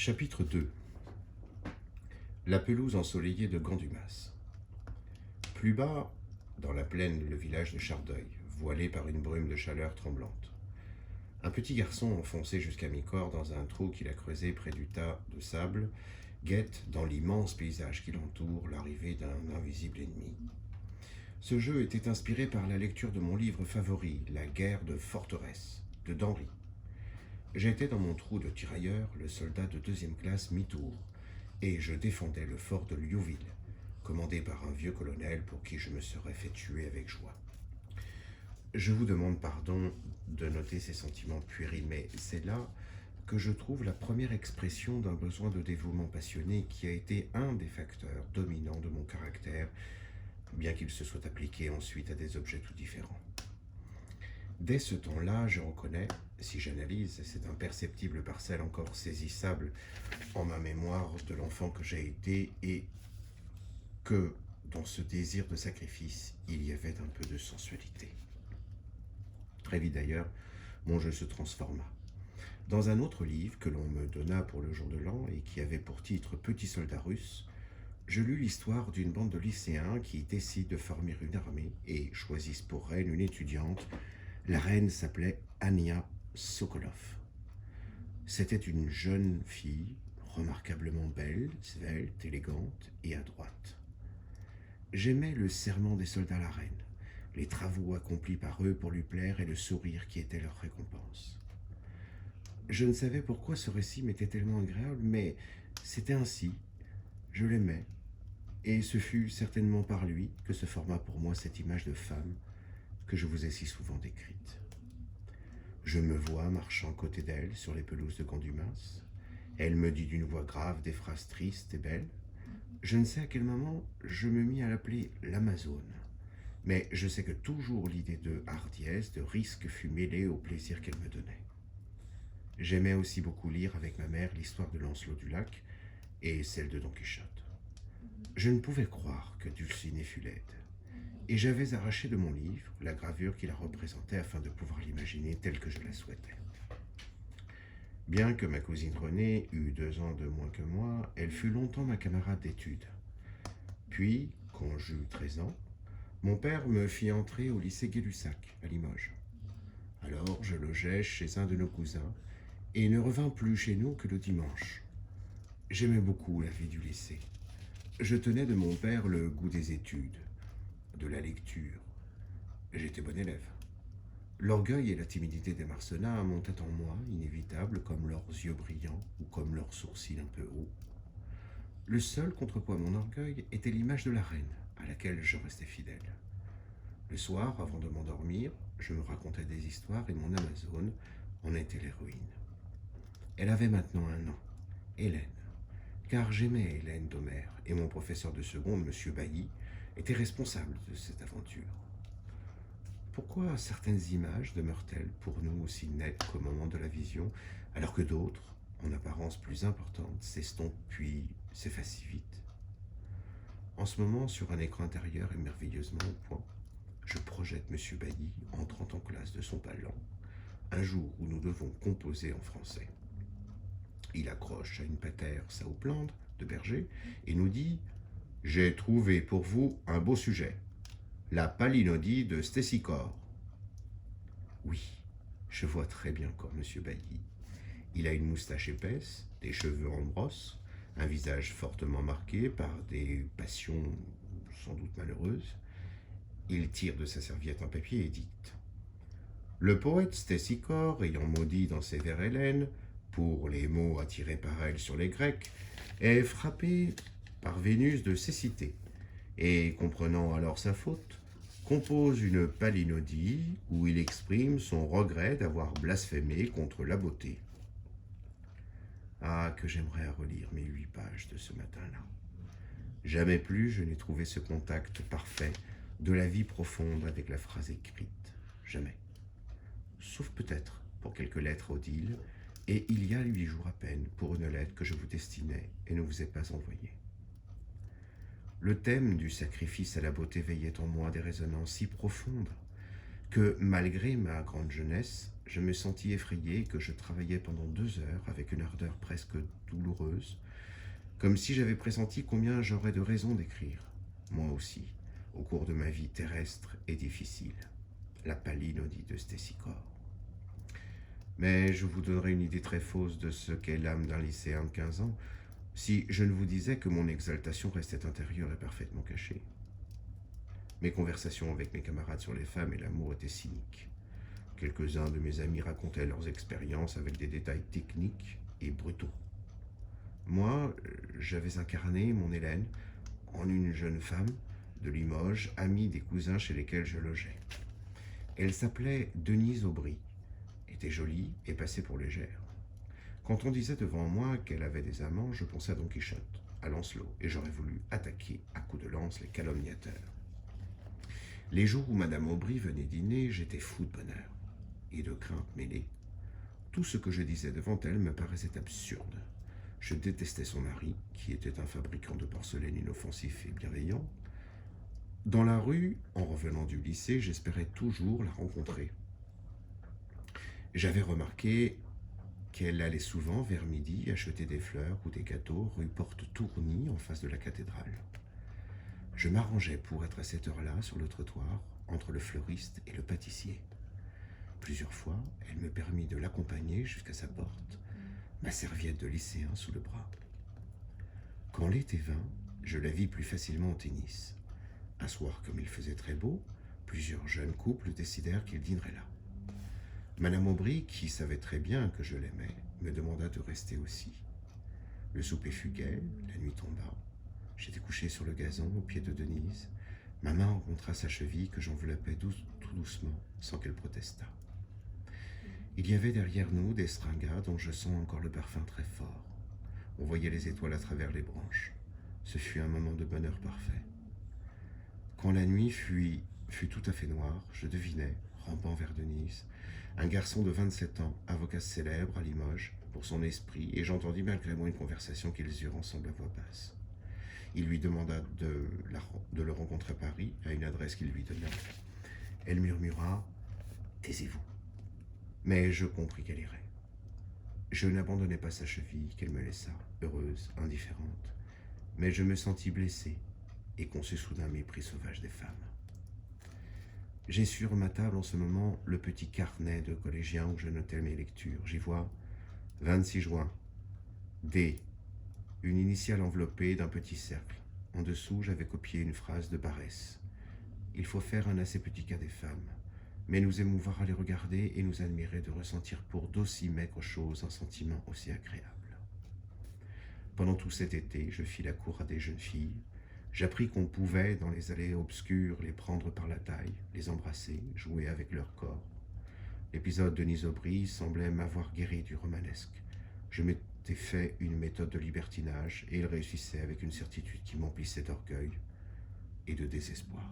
Chapitre 2. La pelouse ensoleillée de Gandumas. Plus bas, dans la plaine, le village de Chardeuil, voilé par une brume de chaleur tremblante. Un petit garçon enfoncé jusqu'à mi-corps dans un trou qu'il a creusé près du tas de sable guette dans l'immense paysage qui l'entoure l'arrivée d'un invisible ennemi. Ce jeu était inspiré par la lecture de mon livre favori, La guerre de forteresse, de Denry. J'étais dans mon trou de tirailleur, le soldat de 2e classe mi-tour, et je défendais le fort de Liouville, commandé par un vieux colonel pour qui je me serais fait tuer avec joie. Je vous demande pardon de noter ces sentiments puérils, mais c'est là que je trouve la première expression d'un besoin de dévouement passionné qui a été un des facteurs dominants de mon caractère, bien qu'il se soit appliqué ensuite à des objets tout différents. Dès ce temps-là, je reconnais, si j'analyse cette imperceptible parcelle encore saisissable en ma mémoire de l'enfant que j'ai été, et que dans ce désir de sacrifice, il y avait un peu de sensualité. Très vite d'ailleurs, mon jeu se transforma. Dans un autre livre que l'on me donna pour le jour de l'an et qui avait pour titre Petit soldat russe, je lus l'histoire d'une bande de lycéens qui décident de former une armée et choisissent pour reine une étudiante. La reine s'appelait Ania Sokolov. C'était une jeune fille, remarquablement belle, svelte, élégante et adroite. J'aimais le serment des soldats à la reine, les travaux accomplis par eux pour lui plaire et le sourire qui était leur récompense. Je ne savais pourquoi ce récit m'était tellement agréable, mais c'était ainsi. Je l'aimais, et ce fut certainement par lui que se forma pour moi cette image de femme que je vous ai si souvent décrite. Je me vois marchant à côté d'elle sur les pelouses de Gandumas. Elle me dit d'une voix grave des phrases tristes et belles. Je ne sais à quel moment je me mis à l'appeler l'Amazone, mais je sais que toujours l'idée de hardiesse, de risque fut mêlée au plaisir qu'elle me donnait. J'aimais aussi beaucoup lire avec ma mère l'histoire de Lancelot du Lac et celle de Don Quichotte. Je ne pouvais croire que Dulcinée fût laide, et j'avais arraché de mon livre la gravure qui la représentait afin de pouvoir l'imaginer telle que je la souhaitais. Bien que ma cousine Renée eût 2 ans de moins que moi, elle fut longtemps ma camarade d'études. Puis, quand j'eus 13 ans, mon père me fit entrer au lycée Gay-Lussac, à Limoges. Alors je logeai chez un de nos cousins, et ne revins plus chez nous que le dimanche. J'aimais beaucoup la vie du lycée. Je tenais de mon père le goût des études, de la lecture. J'étais bon élève. L'orgueil et la timidité des Marcelins montaient en moi, inévitables, comme leurs yeux brillants ou comme leurs sourcils un peu hauts. Le seul contrepoids à mon orgueil était l'image de la reine, à laquelle je restais fidèle. Le soir, avant de m'endormir, je me racontais des histoires et mon Amazone en était l'héroïne. Elle avait maintenant 1 an, Hélène, car j'aimais Hélène d'Homère, et mon professeur de seconde, M. Bailly, était responsable de cette aventure. Pourquoi certaines images demeurent-elles pour nous aussi nettes qu'au moment de la vision, alors que d'autres, en apparence plus importantes, s'estompent puis s'effacent si vite? En ce moment, sur un écran intérieur et merveilleusement au point, je projette M. Bailly entrant en classe de son palan, un jour où nous devons composer en français. Il accroche à une patère sa houppelande de berger et nous dit « J'ai trouvé pour vous un beau sujet, la palinodie de Stésichore. » Oui, je vois très bien encore M. Bailly. Il a une moustache épaisse, des cheveux en brosse, un visage fortement marqué par des passions sans doute malheureuses. Il tire de sa serviette un papier et dicte. Le poète Stésichore, ayant maudit dans ses vers Hélène, pour les mots attirés par elle sur les Grecs, est frappé par Vénus de cécité, et, comprenant alors sa faute, compose une palinodie où il exprime son regret d'avoir blasphémé contre la beauté. Ah, que j'aimerais relire mes 8 pages de ce matin-là. Jamais plus je n'ai trouvé ce contact parfait de la vie profonde avec la phrase écrite. Jamais. Sauf peut-être pour quelques lettres à Odile, et il y a 8 jours à peine pour une lettre que je vous destinais et ne vous ai pas envoyée. Le thème du sacrifice à la beauté veillait en moi des résonances si profondes que, malgré ma grande jeunesse, je me sentis effrayé et que je travaillais pendant 2 heures avec une ardeur presque douloureuse, comme si j'avais pressenti combien j'aurais de raisons d'écrire, moi aussi, au cours de ma vie terrestre et difficile, la palinodie de Stécicor. Mais je vous donnerai une idée très fausse de ce qu'est l'âme d'un lycéen de 15 ans si je ne vous disais que mon exaltation restait intérieure et parfaitement cachée. Mes conversations avec mes camarades sur les femmes et l'amour étaient cyniques. Quelques-uns de mes amis racontaient leurs expériences avec des détails techniques et brutaux. Moi, j'avais incarné mon Hélène en une jeune femme de Limoges, amie des cousins chez lesquels je logeais. Elle s'appelait Denise Aubry, était jolie et passait pour légère. Quand on disait devant moi qu'elle avait des amants, je pensais à Don Quichotte, à Lancelot, et j'aurais voulu attaquer à coups de lance les calomniateurs. Les jours où Madame Aubry venait dîner, j'étais fou de bonheur et de crainte mêlée. Tout ce que je disais devant elle me paraissait absurde. Je détestais son mari, qui était un fabricant de porcelaine inoffensif et bienveillant. Dans la rue, en revenant du lycée, j'espérais toujours la rencontrer. J'avais remarqué qu'elle allait souvent vers midi acheter des fleurs ou des gâteaux rue Porte-Tourny en face de la cathédrale. Je m'arrangeais pour être à cette heure-là sur le trottoir entre le fleuriste et le pâtissier. Plusieurs fois, elle me permit de l'accompagner jusqu'à sa porte, ma serviette de lycéen sous le bras. Quand l'été vint, je la vis plus facilement au tennis. Un soir, comme il faisait très beau, plusieurs jeunes couples décidèrent qu'ils dîneraient là. Madame Aubry, qui savait très bien que je l'aimais, me demanda de rester aussi. Le souper fut gai, la nuit tomba. J'étais couché sur le gazon au pied de Denise. Ma main rencontra sa cheville que j'enveloppais tout doucement, sans qu'elle protestât. Il y avait derrière nous des seringas dont je sens encore le parfum très fort. On voyait les étoiles à travers les branches. Ce fut un moment de bonheur parfait. Quand la nuit fut tout à fait noire, je devinais, rampant vers Denise, un garçon de 27 ans, avocat célèbre à Limoges, pour son esprit, et j'entendis malgré moi une conversation qu'ils eurent ensemble à voix basse. Il lui demanda de le rencontrer à Paris, à une adresse qu'il lui donna. Elle murmura « Taisez-vous ». Mais je compris qu'elle irait. Je n'abandonnai pas sa cheville, qu'elle me laissa, heureuse, indifférente. Mais je me sentis blessé et conçus soudain mépris sauvage des femmes. J'ai sur ma table en ce moment le petit carnet de collégien où je notais mes lectures. J'y vois 26 juin, D, une initiale enveloppée d'un petit cercle. En dessous, j'avais copié une phrase de Barès. Il faut faire un assez petit cas des femmes, mais nous émouvoir à les regarder et nous admirer de ressentir pour d'aussi maigres choses un sentiment aussi agréable. Pendant tout cet été, je fis la cour à des jeunes filles. J'appris qu'on pouvait, dans les allées obscures, les prendre par la taille, les embrasser, jouer avec leur corps. L'épisode de Denise Aubry semblait m'avoir guéri du romanesque. Je m'étais fait une méthode de libertinage et il réussissait avec une certitude qui m'emplissait d'orgueil et de désespoir.